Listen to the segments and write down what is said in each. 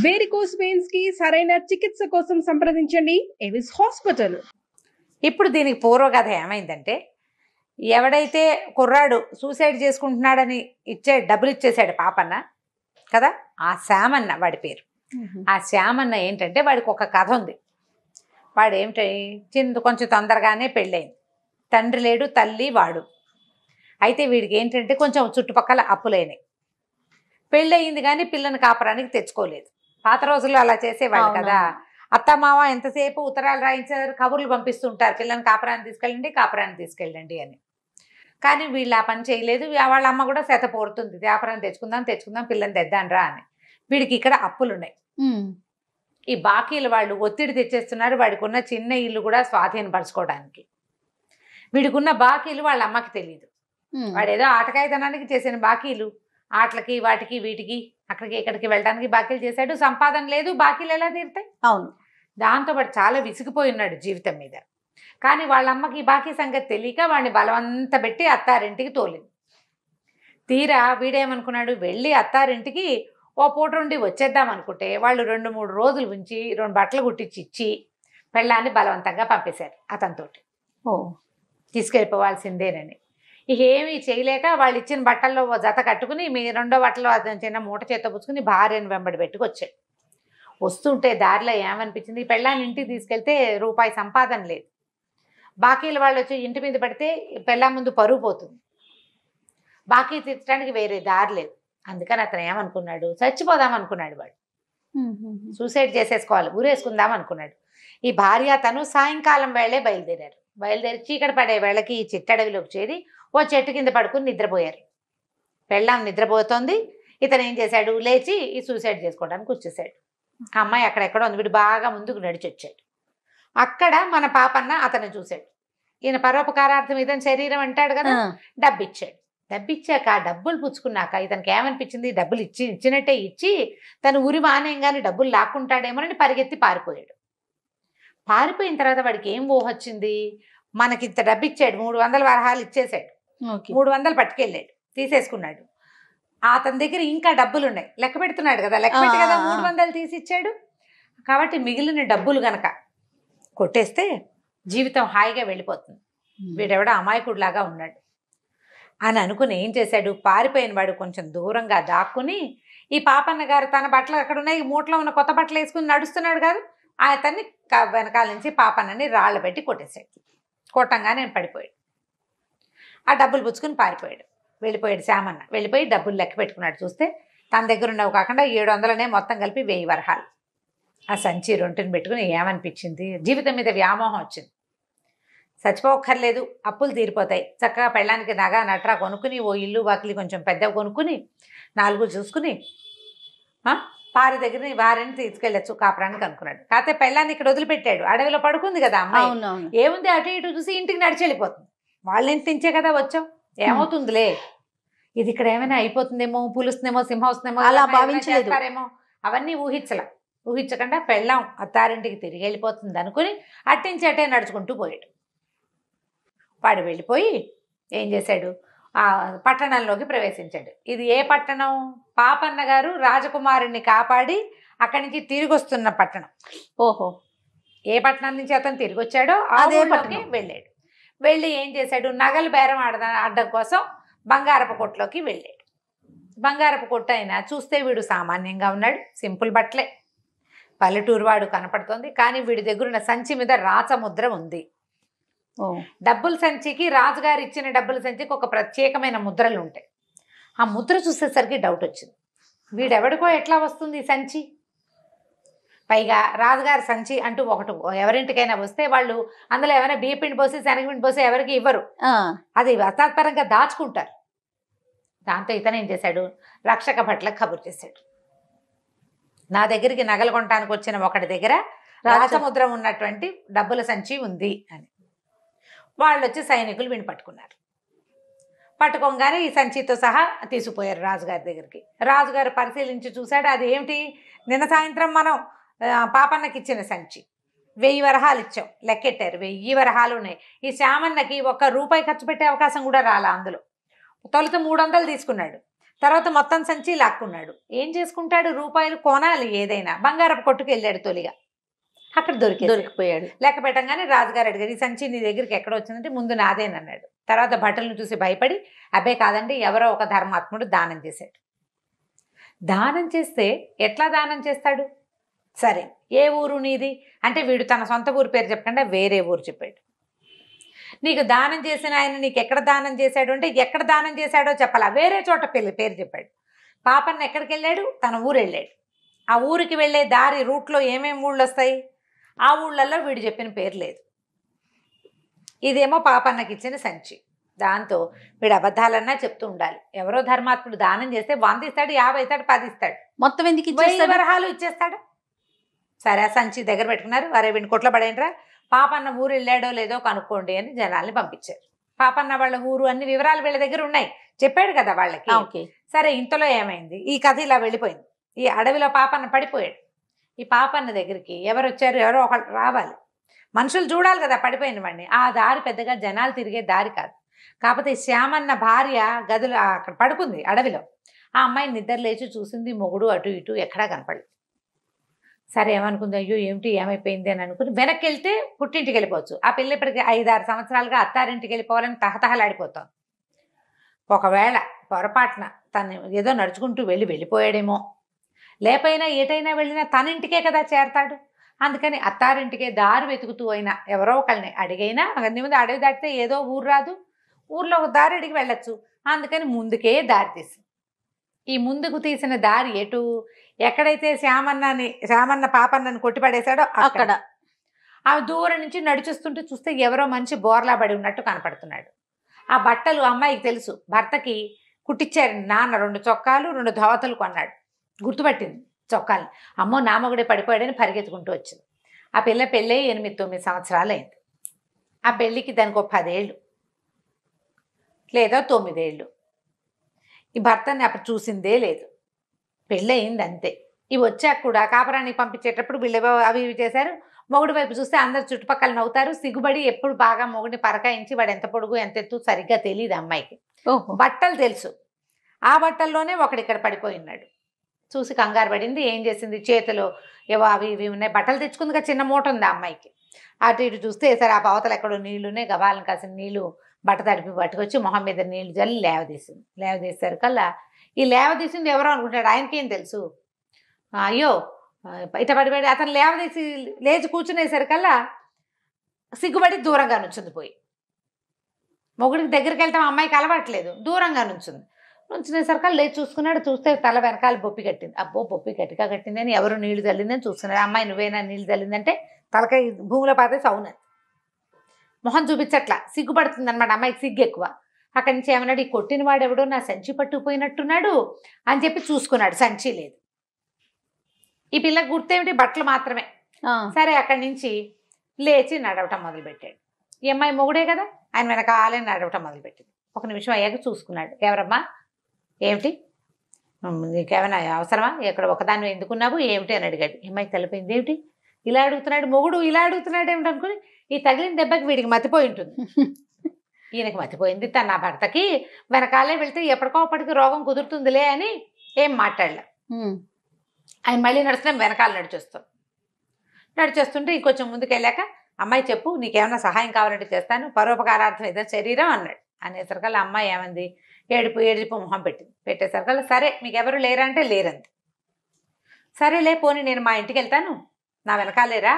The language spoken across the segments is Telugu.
వేరికోస్ వెయిన్స్ కి సరైన చికిత్స కోసం సంప్రదించండి ఎవిస్ హాస్పిటల్. ఇప్పుడు దీనికి పూర్వకథ ఏమైందంటే, ఎవడైతే కుర్రాడు సూసైడ్ చేసుకుంటున్నాడని డబ్బులు ఇచ్చేసాడు పాపన్న కదా, ఆ శ్యామన్న వాడి పేరు. ఆ శ్యామన్న ఏంటంటే వాడికి ఒక కథ ఉంది. వాడు ఏమిటి కొంచెం తొందరగానే పెళ్ళయింది, తండ్రి లేడు తల్లి వాడు. అయితే వీడికి ఏంటంటే కొంచెం చుట్టుపక్కల అప్పులైనాయి. పెళ్ళయింది కానీ పిల్లని కాపురానికి తెచ్చుకోలేదు. పాత రోజుల్లో అలా చేసేవాళ్ళు కదా. అత్తమామ ఎంతసేపు ఉత్తరాలు రాయించారు, కబుర్లు పంపిస్తుంటారు, పిల్లని కాపురాన్ని తీసుకెళ్ళండి అని. కానీ వీళ్ళు ఆ పని చేయలేదు. వాళ్ళ అమ్మ కూడా శత పోరుతుంది, కాపురాన్ని తెచ్చుకుందాం పిల్లని తెద్దానరా అని. వీడికి ఇక్కడ అప్పులు ఉన్నాయి. ఈ బాకీలు వాళ్ళు ఒత్తిడి తెచ్చేస్తున్నారు. వాడికి ఉన్న చిన్న ఇల్లు కూడా స్వాధీనపరచుకోవడానికి. వీడికి ఉన్న బాకీలు వాళ్ళ అమ్మకి తెలియదు. వాడు ఏదో ఆటకాయతనానికి చేసిన బాకీలు, ఆటలకి వాటికి వీటికి అక్కడికి ఇక్కడికి వెళ్ళడానికి బాకీలు చేశాడు. సంపాదన లేదు, బాకీలు ఎలా తీరుతాయి? అవును. దాంతో వాడు చాలా విసిగిపోయి ఉన్నాడు జీవితం మీద. కానీ వాళ్ళ అమ్మకి బాకీ సంగతి తెలియక వాడిని బలవంత పెట్టి అత్తారింటికి తోలింది. తీరా వీడేమనుకున్నాడు, వెళ్ళి అత్తారింటికి ఓ పూట నుండి వచ్చేద్దాం అనుకుంటే వాళ్ళు 2-3 రోజులు ఉంచి 2 బట్టలు కుట్టించి ఇచ్చి పెళ్ళాన్ని బలవంతంగా పంపేశారు అతనితోటి. తీసుకెళ్ళిపోవాల్సిందేనని. ఇక ఏమీ చేయలేక వాళ్ళు ఇచ్చిన బట్టల్లో ఓ జత కట్టుకుని మీ 2వ బట్టలో అతను చిన్న మూట చేత పుచ్చుకుని భార్యను వెంబడి పెట్టుకొచ్చాడు. వస్తుంటే దారిలో ఏమనిపించింది, పెళ్ళాన్ని ఇంటికి తీసుకెళ్తే రూపాయి సంపాదన లేదు. బాకీలు వాళ్ళు వచ్చి ఇంటి మీద పడితే పెళ్ళాం ముందు పరువు పోతుంది. బాకీ తీర్చడానికి వేరే దారి లేదు. అందుకని అతను ఏమనుకున్నాడు, చచ్చిపోదాం అనుకున్నాడు. వాడు సూసైడ్ చేసేసుకోవాలి, ఊరేసుకుందాం అనుకున్నాడు. ఈ భార్య తను సాయంకాలం వేళే బయలుదేరి చీకటి పడే వేళకి ఈ చిట్టడవిలోకి చేరి ఓ చెట్టు కింద పడుకుని నిద్రపోయారు. పెళ్ళాం నిద్రపోతోంది. ఇతను ఏం చేశాడు, లేచి ఈ సూసైడ్ చేసుకోవడానికి వచ్చేసాడు. ఆ అమ్మాయి అక్కడెక్కడో ఉంది. వీడు బాగా ముందుకు నడిచి వచ్చాడు. అక్కడ మన పాపన్న అతను చూశాడు. ఈయన పరోపకారార్థం ఇతని శరీరం అంటాడు కదా, డబ్బిచ్చాడు. డబ్బిచ్చాక డబ్బులు పుచ్చుకున్నాక ఇతనికి ఏమనిపించింది, డబ్బులు ఇచ్చినట్టే ఇచ్చి తను ఉరి మానేయంగానే డబ్బులు లాక్కుంటాడేమోనని పరిగెత్తి పారిపోయాడు. పారిపోయిన తర్వాత వాడికి ఏం ఊహొచ్చింది, మనకి ఇంత డబ్బు ఇచ్చాడు, 300 వరహాలు ఇచ్చేసాడు, 300 పట్టుకెళ్ళాడు, తీసేసుకున్నాడు. అతని దగ్గర ఇంకా డబ్బులు ఉన్నాయి, లెక్క పెడుతున్నాడు కదా, లెక్క పెట్టి కదా 300 తీసి ఇచ్చాడు. కాబట్టి మిగిలిన డబ్బులు గనక కొట్టేస్తే జీవితం హాయిగా వెళ్ళిపోతుంది, వీడెవడో అమాయకుడిలాగా ఉన్నాడు అని అనుకుని ఏం చేశాడు, పారిపోయిన వాడు కొంచెం దూరంగా దాక్కుని ఈ పాపన్న గారు తన బట్టలు అక్కడ ఉన్నాయి, మూటలో ఉన్న కొత్త బట్టలు వేసుకుని నడుస్తున్నాడు కాదు, అతన్ని వెనకాల నుంచి పాపన్నని రాళ్ళు పెట్టి కొట్టేశాడు. కొట్టంగానే పడిపోయాడు. ఆ డబ్బులు పుచ్చుకుని పారిపోయాడు. వెళ్ళిపోయాడు శ్యామన్న. వెళ్ళిపోయి డబ్బులు లెక్క పెట్టుకున్నాడు. చూస్తే తన దగ్గర ఉన్నవి కాకుండా 700 మొత్తం కలిపి 1000 వరహాలు. ఆ సంచి రొంటిని పెట్టుకుని ఏమనిపించింది, జీవితం మీద వ్యామోహం వచ్చింది. చచ్చిపోక్కర్లేదు, అప్పులు తీరిపోతాయి, చక్కగా పెళ్ళానికి నగ నట్రా కొనుక్కుని ఓ ఇల్లు వాకిలి కొంచెం పెద్దగా కొనుక్కుని 4 చూసుకుని భార్యని తీసుకెళ్ళచ్చు కాపురానికి అనుకున్నాడు. కాకపోతే పెళ్ళాన్ని ఇక్కడ వదిలిపెట్టాడు. అడవిలో పడుకుంది కదా అమ్మాయి, ఏముంది అటు ఇటు చూసి ఇంటికి నడిచి వెళ్ళిపోతుంది. వాళ్ళ ఇంటి నుంచే కదా వచ్చాం, ఏమవుతుందిలే, ఇది ఇక్కడ ఏమైనా అయిపోతుందేమో, పులుస్తుందేమో, సింహం వస్తుందేమో, అలా భావించలేమో, అవన్నీ ఊహించకుండా పెళ్ళాం అత్తారింటికి తిరిగి వెళ్ళిపోతుంది అనుకుని అట్టించి అట్టే నడుచుకుంటూ పోయాడు. వాడు వెళ్ళిపోయి ఏం చేశాడు, ఆ పట్టణంలోకి ప్రవేశించాడు. ఇది ఏ పట్టణం, పాపన్న గారు రాజకుమారుణ్ణి కాపాడి అక్కడి నుంచి తిరిగి వస్తున్న పట్టణం. ఓహో, ఏ పట్టణం నుంచి అతను తిరిగి వచ్చాడో అదే పట్టణం వెళ్ళాడు. వెళ్ళి ఏం చేశాడు, నగలు బేరం ఆడడం కోసం బంగారపు కొట్టులోకి వెళ్ళాడు. బంగారపు కొట్టు అయినా చూస్తే వీడు సామాన్యంగా ఉన్నాడు, సింపుల్ బట్టలే, పల్లెటూరు వాడు కనపడుతోంది. కానీ వీడి దగ్గర ఉన్న సంచి మీద రాచముద్ర ఉంది. డబ్బుల సంచికి, రాజుగారు ఇచ్చిన డబ్బుల సంచికి ఒక ప్రత్యేకమైన ముద్రలు ఉంటాయి. ఆ ముద్ర చూసేసరికి డౌట్ వచ్చింది, వీడెవడికో ఎట్లా వస్తుంది ఈ సంచి, పైగా రాజుగారి సంచి అంటూ ఒకటి ఎవరింటికైనా వస్తే వాళ్ళు అందులో ఏమైనా బియ్యపిండి పోసి శనగపిండి పోసి ఎవరికి ఇవ్వరు, అది అసాత్పరంగా దాచుకుంటారు. దాంతో ఇతను ఏం చేశాడు, రక్షక భట్లకు కబురు చేశాడు, నా దగ్గరికి నగలు కొనడానికి వచ్చిన ఒకటి దగ్గర రాజముద్ర ఉన్నటువంటి డబ్బుల సంచి ఉంది అని. వాళ్ళు వచ్చి సైనికులు వీడిని పట్టుకున్నారు. పట్టుకోగానే ఈ సంచితో సహా తీసుకుపోయారు రాజుగారి దగ్గరికి. రాజుగారు పరిశీలించి చూశాడు, అది ఏమిటి, నిన్న సాయంత్రం మనం పాపన్నకి ఇచ్చిన సంచి, 1000 వరహాలు ఇచ్చాం, లెక్కెట్టారు, 1000 వరహాలు ఉన్నాయి. ఈ శ్యామన్నకి 1 రూపాయి ఖర్చు పెట్టే అవకాశం కూడా రాలా. అందులో తొలుత 300 తీసుకున్నాడు, తర్వాత మొత్తం సంచి లాక్కున్నాడు. ఏం చేసుకుంటాడు? రూపాయలు కొనాలి ఏదైనా. బంగారపు కొట్టుకు వెళ్ళాడు తొలిగా. అక్కడ దొరికిపోయాడు. లెక్క పెట్టంగానే రాజుగారు అడిగారు, ఈ సంచి నీ దగ్గరికి ఎక్కడ వచ్చిందంటే ముందు నాదేనన్నాడు. తర్వాత బట్టలను చూసి భయపడి, అబ్బే కాదండి, ఎవరో ఒక ధర్మాత్ముడు దానం చేశాడు. దానం చేస్తే ఎట్లా దానం చేస్తాడు? సరే, ఏ ఊరు నీది అంటే వీడు తన సొంత ఊరు పేరు చెప్పకుండా వేరే ఊరు చెప్పాడు. నీకు దానం చేసిన ఆయన నీకు ఎక్కడ దానం చేశాడు అంటే ఎక్కడ దానం చేశాడో చెప్పాలా, వేరే చోట పేరు చెప్పాడు. పాపన్న ఎక్కడికి వెళ్ళాడు? తన ఊరు వెళ్ళాడు. ఆ ఊరికి వెళ్ళే దారి రూట్లో ఏమేమి ఊళ్ళు వస్తాయి? ఆ ఊళ్ళల్లో వీడు చెప్పిన పేరు లేదు. ఇదేమో పాపన్నకి ఇచ్చిన సంచి. దాంతో వీడు అబద్ధాలన్నా చెప్తూ ఉండాలి. ఎవరో ధర్మాత్ముడు దానం చేస్తే 100 ఇస్తాడు, 50 ఇస్తాడు, 10 ఇస్తాడు, మొత్తం ఎందుకు 1000 వరహాలు ఇచ్చేస్తాడు. సరే, ఆ సంచి దగ్గర పెట్టుకున్నారు. వరే వీడిని కొట్ల పడేంట్రా, పాపన్న ఊరు వెళ్ళాడో లేదో కనుక్కోండి అని జనాల్ని పంపించారు. పాపన్న వాళ్ళ ఊరు అన్ని వివరాలు వీళ్ళ దగ్గర ఉన్నాయి, చెప్పాడు కదా వాళ్ళకి. సరే, ఇంతలో ఏమైంది? ఈ కథ ఇలా వెళ్ళిపోయింది. ఈ అడవిలో పాపన్న పడిపోయాడు. ఈ పాపన్న దగ్గరికి ఎవరు వచ్చారు? ఎవరో ఒకళ్ళు రావాలి, మనుషులు చూడాలి కదా పడిపోయిన వాడిని. ఆ దారి పెద్దగా జనాలు తిరిగే దారి కాదు. కాకపోతే శ్యామన్న భార్య గదిలో అక్కడ పడుకుంది అడవిలో. ఆ అమ్మాయి నిద్ర లేచి చూసింది, మొగుడు అటు ఇటు ఎక్కడా కనపడలేదు. సరే, ఏమనుకుంది, అయ్యో ఏమిటి ఏమైపోయింది అని అనుకుని వెనక్కి వెళ్తే పుట్టింటికి వెళ్ళిపోవచ్చు. ఆ పిల్ల ఇప్పటికి 5-6 సంవత్సరాలుగా అత్తారింటికి వెళ్ళిపోవాలని తహతహలాడిపోతాం. ఒకవేళ పొరపాటున తను ఏదో నడుచుకుంటూ వెళ్ళిపోయాడేమో, లేపైనా ఏటైనా వెళ్ళినా తన ఇంటికే కదా చేరతాడు. అందుకని అత్తారింటికే దారి వెతుకుతూ అయినా ఎవరో ఒకళ్ళని అడిగైనా, అన్ని ముందు అడవి దాటితే ఏదో ఊరు రాదు, ఊర్లో ఒక దారి అడిగి వెళ్ళొచ్చు. అందుకని ముందుకే దారి తీసి, ఈ ముందుకు తీసిన దారి ఎటు? ఎక్కడైతే శ్యామన్న పాపన్నని కొట్టిపడేశాడో అక్కడ. ఆ దూరం నుంచి నడిచిస్తుంటే చూస్తే ఎవరో మంచి బోర్లా పడి ఉన్నట్టు కనపడుతున్నాడు. ఆ బట్టలు అమ్మాయికి తెలుసు, భర్తకి కుట్టించారు నాన్న. 2 చొక్కాలు 2 ధోవతలు కొన్నాడు. గుర్తుపట్టింది చొక్కాలు. అమ్మో, నా మొగుడే పడిపోయాడని పరిగెత్తుకుంటూ వచ్చింది. ఆ పిల్ల పెళ్ళి 8-9 సంవత్సరాలు అయింది. ఆ పెళ్ళికి దానికి 10 ఏళ్ళు లేదా 9 ఏళ్ళు. ఈ భర్తని అప్పుడు చూసిందే లేదు. పెళ్ళి అయింది అంతే. ఇవి వచ్చాక కూడా కాపురానికి పంపించేటప్పుడు వీళ్ళు అవి ఇవి చేశారు. మొగుడు వైపు చూస్తే అందరు చుట్టుపక్కల నవ్వుతారు. సిగ్గుబడి ఎప్పుడు బాగా మొగుడిని పరకాయించి వాడు ఎంత పొడుగు ఎంత ఎత్తు సరిగ్గా తెలియదు అమ్మాయికి. బట్టలు తెలుసు. ఆ బట్టల్లోనే ఒకడు ఇక్కడ పడిపోయి ఉన్నాడు. చూసి కంగారు పడింది. ఏం చేసింది? చేతిలో ఏవో అవి ఇవి ఉన్నాయి, బట్టలు తెచ్చుకుందిగా, చిన్న మూట ఉంది ఆ అమ్మాయికి. అటు ఇటు చూస్తే సరే ఆ పవతలు ఎక్కడో నీళ్లునే, గబాలను కాసిన నీళ్లు బట్ట తడిపి పట్టుకొచ్చి మొహం మీద నీళ్లు జల్లి లేవదీసింది. లేవదీసేసరికల్లా ఈ లేవదీసింది ఎవరో అనుకుంటాడు. ఆయనకేం తెలుసు? అయ్యో ఇట పడిపోయి అతను లేవదీసి లేచి కూర్చునేసరికల్లా సిగ్గుపడి దూరంగా నుంచుంది. పోయి మొగుడికి దగ్గరికి వెళ్తాం అమ్మాయికి అలవాట్లేదు, దూరంగా నుంచునేసరికల్లా లేచి చూసుకున్నాడు. చూస్తే తల వెనకాల బొప్పి కట్టింది. అబ్బో, బొప్పి గట్టిగా కట్టిందని, ఎవరు నీళ్లు చల్లిందని చూస్తున్నాడు. అమ్మాయి నువ్వేనా నీళ్లు చల్లిందంటే తలకాయ భూమిలో పాతే సౌనది. మొహం చూపించట్లా, సిగ్గుపడుతుంది అనమాట. అమ్మాయికి సిగ్గు ఎక్కువ. అక్కడి నుంచి ఏమన్నాడు, ఈ కొట్టిన వాడు ఎవడో నా సంచి పట్టుకుపోయినట్టున్నాడు అని చెప్పి చూసుకున్నాడు. సంచి లేదు. ఈ పిల్లకి గుర్తేమిటి? బట్టలు మాత్రమే. సరే, అక్కడి నుంచి లేచి నడవటం మొదలుపెట్టాడు. ఈ అమ్మాయి మొగుడే కదా, ఆయన వెనకాలే నడవటం మొదలుపెట్టింది. 1 నిమిషం అయ్యాక చూసుకున్నాడు. ఎవరమ్మా, ఏమిటి, నీకేమైనా అవసరమా, ఎక్కడ ఒకదాన్ని ఎందుకున్నావు ఏమిటి అని అడిగాడు. ఈ అమ్మాయికి తెలిపోయింది. ఏమిటి ఇలా అడుగుతున్నాడు, మొగుడు ఇలా అడుగుతున్నాడు ఏమిటి అనుకుని, ఈ తగిలిన దెబ్బకి వీడికి మతిపోయి ఉంటుంది. ఈయనకి మతిపోయింది. తన భర్తకి వెనకాలే వెళ్తే ఎప్పటికోప్పటికి రోగం కుదురుతుందిలే అని ఏం మాట్లాడలే. ఆయన మళ్ళీ నడుస్తున్నాం, వెనకాల నడిచేస్తుంటే ఇంకొంచెం ముందుకు వెళ్ళాక, అమ్మాయి చెప్పు, నీకేమైనా సహాయం కావాలంటే చేస్తాను, పరోపకారార్థం ఏదో శరీరం అన్నాడు. అనేసరికల్లా అమ్మాయి ఏమంది, ఏడుపు మొహం పెట్టేసరికల్లా, సరే మీకు ఎవరు లేరా అంటే లేరంది. సరేలే పోనీ నేను మా ఇంటికి వెళ్తాను, నా వెనకాలేరా,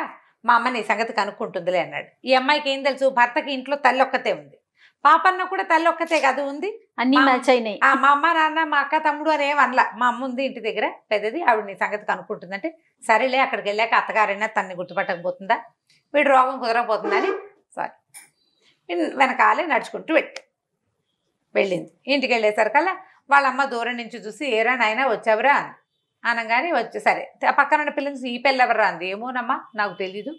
మా అమ్మ నీ సంగతి కనుక్కుంటుందిలే అన్నాడు. ఈ అమ్మాయికి ఏం తెలుసు, భర్తకి ఇంట్లో తల్లి ఒక్కతే ఉంది, పాపన్న కూడా తల్లి ఒక్కతే కదా ఉంది, అన్ని మ్యాచ్ అయినాయి. మా అమ్మ నాన్న మా అక్క తమ్ముడు అని ఏమనలా. మా అమ్మ ఉంది ఇంటి దగ్గర పెద్దది, ఆవిడ నీ సంగతి కనుక్కుంటుందంటే సరేలే, అక్కడికి వెళ్ళాక అత్తగారైనా తన్ని గుర్తుపట్టకపోతుందా, వీడు రోగం కుదరకపోతుందని సారీ వెనకాలే నడుచుకుంటూ వెళ్ళింది. ఇంటికి వెళ్ళేసరికల్లా వాళ్ళ అమ్మ దూరం నుంచి చూసి, ఏరా నాయనా వచ్చావురా అని అనగానే వచ్చి, సరే పక్కన పిల్లలు ఈ పిల్ల ఎవరా అంది. ఏమోనమ్మా నాకు తెలీదు,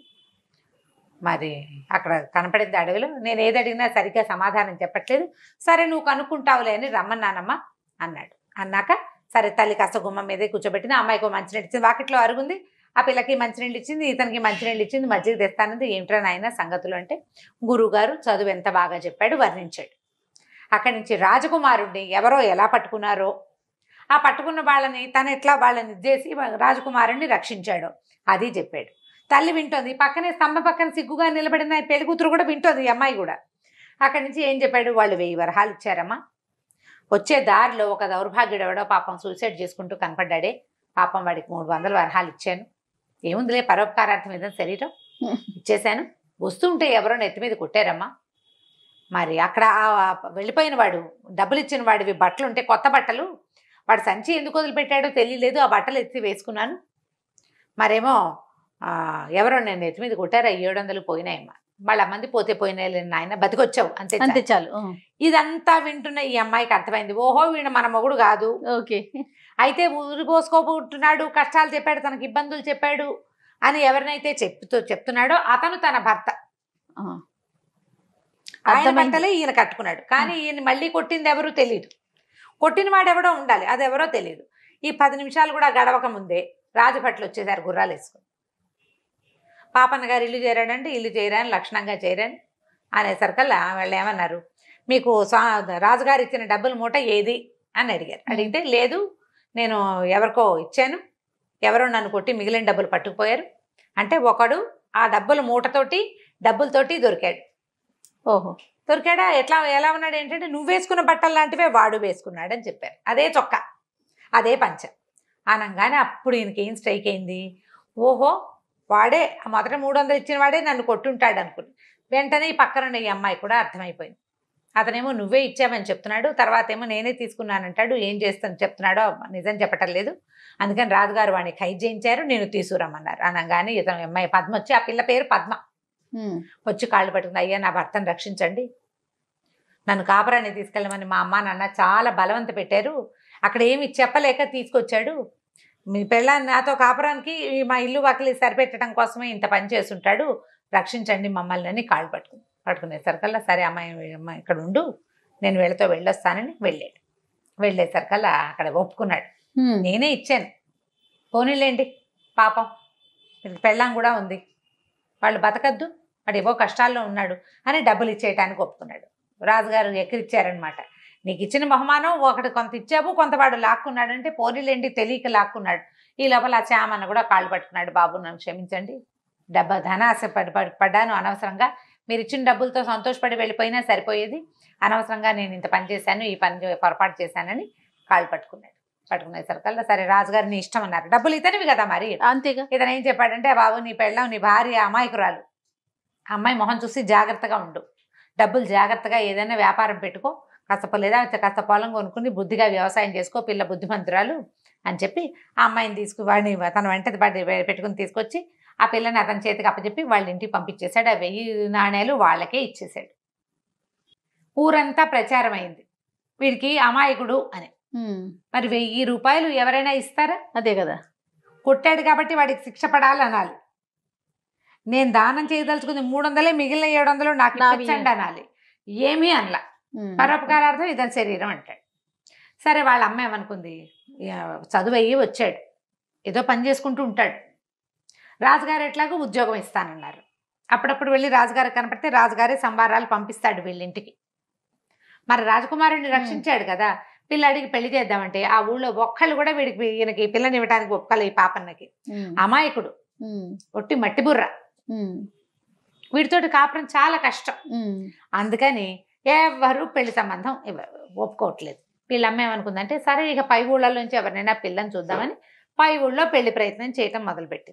మరి అక్కడ కనపడింది అడవిలో, నేను ఏది అడిగినా సరిగ్గా సమాధానం చెప్పట్లేదు, సరే నువ్వు కనుక్కుంటావులే అని రమ్మన్నానమ్మా అన్నాడు. అన్నాక సరే తల్లి కాస్త గుమ్మం మీదే కూర్చోబెట్టింది. అమ్మాయికి మంచినీళ్ళు ఇచ్చింది, వాకిట్లో అరుగుంది, ఆ పిల్లకి మంచినీళ్ళు ఇచ్చింది, ఇతనికి మంచినీళ్ళు ఇచ్చింది, మజ్జిగ తెస్తానంది. ఏమిట్రా నాయన సంగతులు అంటే, గురువుగారు చదువు ఎంత బాగా చెప్పాడు వర్ణించాడు. అక్కడి నుంచి రాజకుమారుడిని ఎవరో ఎలా పట్టుకున్నారో, ఆ పట్టుకున్న వాళ్ళని తను ఎట్లా వాళ్ళని చేసి రాజకుమారుణ్ణి రక్షించాడు అది చెప్పాడు. తల్లి వింటోంది, పక్కనే స్తంభం పక్కన సిగ్గుగా నిలబడిన పెళ్లి కూతురు కూడా వింటోంది, ఈ అమ్మాయి కూడా. అక్కడి నుంచి ఏం చెప్పాడు, వాళ్ళు 1000 వరహాలు ఇచ్చారమ్మా. వచ్చే దారిలో ఒక దౌర్భాగ్యుడు ఎవడో పాపం సూసైడ్ చేసుకుంటూ కనపడ్డాడే, పాపం వాడికి 300 వరహాలు ఇచ్చాను. ఏముందిలే, పరోపకారార్థం ఏదైనా శరీరం ఇచ్చేశాను. వస్తుంటే ఎవరో నెత్తి మీద కొట్టారమ్మా. మరి అక్కడ వెళ్ళిపోయిన వాడు, డబ్బులు ఇచ్చిన వాడివి బట్టలు ఉంటే కొత్త బట్టలు, వాడు సంచి ఎందుకు వదిలిపెట్టాడో తెలియలేదు, ఆ బట్టలు ఎత్తి వేసుకున్నాను. మరేమో ఎవరో నేను నెత్తి మీద కొట్టారా, 700 పోయినాయమ్మా. వాళ్ళ మంది పోతే పోయినాయి నాయన, బతికొచ్చావు అంతే అంతే చాలు. ఇదంతా వింటున్న ఈ అమ్మాయికి అర్థమైంది, ఓహో వీడు మన మొగుడు కాదు. ఓకే. అయితే ఊరి పోసుకోబోతున్నాడు, కష్టాలు చెప్పాడు, తనకి ఇబ్బందులు చెప్పాడు అని ఎవరినైతే చెప్తున్నాడో అతను తన భర్త. ఆయన బట్టలే ఈయన కట్టుకున్నాడు, కానీ ఈయన మళ్ళీ కొట్టింది ఎవరో తెలియదు. కొట్టిన వాడు ఎవడో ఉండాలి, అది ఎవరో తెలియదు. ఈ 10 నిమిషాలు కూడా గడవక ముందే రాజభట్లు వచ్చేసారు గుర్రాలు వేసుకుని. పాపన్న గారు ఇల్లు చేరాడంటే ఇల్లు చేయరాని, లక్షణంగా చేయరాని అనేసరికల్లా వాళ్ళు ఏమన్నారు, మీకు రాజుగారు ఇచ్చిన డబ్బుల మూట ఏది అని అడిగారు. అడిగితే లేదు, నేను ఎవరికో ఇచ్చాను, ఎవరో నన్ను కొట్టి మిగిలిన డబ్బులు పట్టుకుపోయారు అంటే ఒకడు ఆ డబ్బుల మూటతోటి డబ్బులతోటి దొరికాడు. ఓహో, దొరికాడా? ఎలా ఉన్నాడు ఏంటంటే, నువ్వు వేసుకున్న బట్టలు లాంటివే వాడు వేసుకున్నాడు అని చెప్పారు. అదే చొక్కా, అదే పంచ అనగానే అప్పుడు ఈయనకి ఏం స్ట్రైక్ అయింది, ఓహో వాడే మొదట 300 ఇచ్చిన వాడే నన్ను కొట్టుంటాడు అనుకుని. వెంటనే ఈ పక్కన ఈ అమ్మాయి కూడా అర్థమైపోయింది. అతనేమో నువ్వే ఇచ్చావని చెప్తున్నాడు, తర్వాత ఏమో నేనే తీసుకున్నానంటాడు, ఏం చేస్తాను చెప్తున్నాడో నిజం చెప్పటం లేదు. అందుకని రాజుగారు వాడిని ఖైదు చేయించారు, నేను తీసుకురమ్మన్నారు. అనగానే ఇతను అమ్మాయి పద్మ వచ్చి, ఆ పిల్ల పేరు పద్మ, వచ్చి కాళ్ళు పట్టుకుంది, అయ్యా నా భర్తను రక్షించండి, నన్ను కాపురాన్ని తీసుకెళ్ళమని మా అమ్మ నాన్న చాలా బలవంత పెట్టారు, అక్కడ ఏమి చెప్పలేక తీసుకొచ్చాడు, మీ పెళ్ళాన్ని నాతో కాపురానికి మా ఇల్లు వాకిలి సరిపెట్టడం కోసమే ఇంత పని చేస్తుంటాడు, రక్షించండి మమ్మల్ని అని కాళ్ళు పట్టుకునేసరికల్లా సరే అమ్మాయి ఇక్కడ ఉండు, నేను వీళ్ళతో వెళ్ళొస్తానని వెళ్ళాడు. వెళ్ళేసరికల్లా అక్కడ ఒప్పుకున్నాడు, నేనే ఇచ్చాను, పోనీలేండి పాపం పెళ్ళాం కూడా ఉంది, వాళ్ళు బతకద్దు, వాడు ఏవో కష్టాల్లో ఉన్నాడు అని డబ్బులు ఇచ్చేయటానికి ఒప్పుకున్నాడు. రాజుగారు ఎక్కిరిచ్చారనమాట, నీకు ఇచ్చిన బహుమానం ఒకటి కొంత ఇచ్చావు, కొంత వాడు లాక్కున్నాడంటే పోనీలేండి తెలియక లాక్కున్నాడు. ఈ లోపల ఆ చామన్న కూడా కాళ్ళు పట్టుకున్నాడు, బాబు నన్ను క్షమించండి, ధనాశ పడ్డాను అనవసరంగా, మీరు ఇచ్చిన డబ్బులతో సంతోషపడి వెళ్ళిపోయినా సరిపోయేది, అనవసరంగా నేను ఇంత పని చేశాను, ఈ పని పొరపాటు చేశానని కాళ్ళు పట్టుకున్నాడు. పట్టుకునేసరికల్లా సరే రాజుగారు నీ ఇష్టం అన్నారు, డబ్బులు ఇతనివి కదా మరి అంతేగా. ఇతను ఏం చెప్పాడంటే, బాబు నీ పెళ్ళాం నీ భార్య అమాయకురాలు, అమ్మాయి మొహం చూసి జాగ్రత్తగా ఉండు, డబ్బులు జాగ్రత్తగా ఏదైనా వ్యాపారం పెట్టుకో, కాస్త పొలం కొనుక్కుని బుద్ధిగా వ్యవసాయం చేసుకో, పిల్ల బుద్ధిమంతురాలు అని చెప్పి ఆ అమ్మాయిని వాడిని తన వెంట పెట్టుకుని తీసుకొచ్చి ఆ పిల్లని అతని చేతికి అప్పచెప్పి వాళ్ళ ఇంటికి పంపించేశాడు. ఆ 1000 నాణేలు వాళ్ళకే ఇచ్చేశాడు. ఊరంతా ప్రచారం అయింది వీడికి అమాయకుడు అని. మరి 1000 రూపాయలు ఎవరైనా ఇస్తారా? అదే కదా, కొట్టాడు కాబట్టి వాడికి శిక్ష పడాలి అనాలి. నేను దానం చేయదలుచుకుంది 300, మిగిలిన 700 నాకు ఇప్పించండి అనాలి. ఏమీ అనలా, పరోపకారార్థం ఇతని శరీరం అంటాడు. సరే వాళ్ళ అమ్మ ఏమనుకుంది, చదువు అయ్యి వచ్చాడు, ఏదో పని చేసుకుంటూ ఉంటాడు, రాజుగారు ఎట్లాగో ఉద్యోగం ఇస్తానన్నారు. అప్పుడప్పుడు వెళ్ళి రాజుగారు కనపడితే రాజుగారే సంబారాలు పంపిస్తాడు వీళ్ళింటికి. మరి రాజకుమారుడిని రక్షించాడు కదా, పిల్లాడికి పెళ్లి చేద్దామంటే ఆ ఊళ్ళో ఒక్కళ్ళు కూడా ఈయనకి పిల్లని ఇవ్వడానికి ఒక్కళ్ళు. ఈ పాపన్నకి అమాయకుడు, ఒట్టి మట్టి బుర్ర, వీడితోటి కాపురం చాలా కష్టం. అందుకని ఎవరు పెళ్లి సంబంధం ఒప్పుకోవట్లేదు. వీళ్ళమ్మ ఏమనుకుందంటే, సరే ఇక పై ఊళ్ళలోంచి ఎవరినైనా పిల్లని చూద్దామని పై ఊళ్ళో పెళ్లి ప్రయత్నం చేయటం మొదలుపెట్టింది.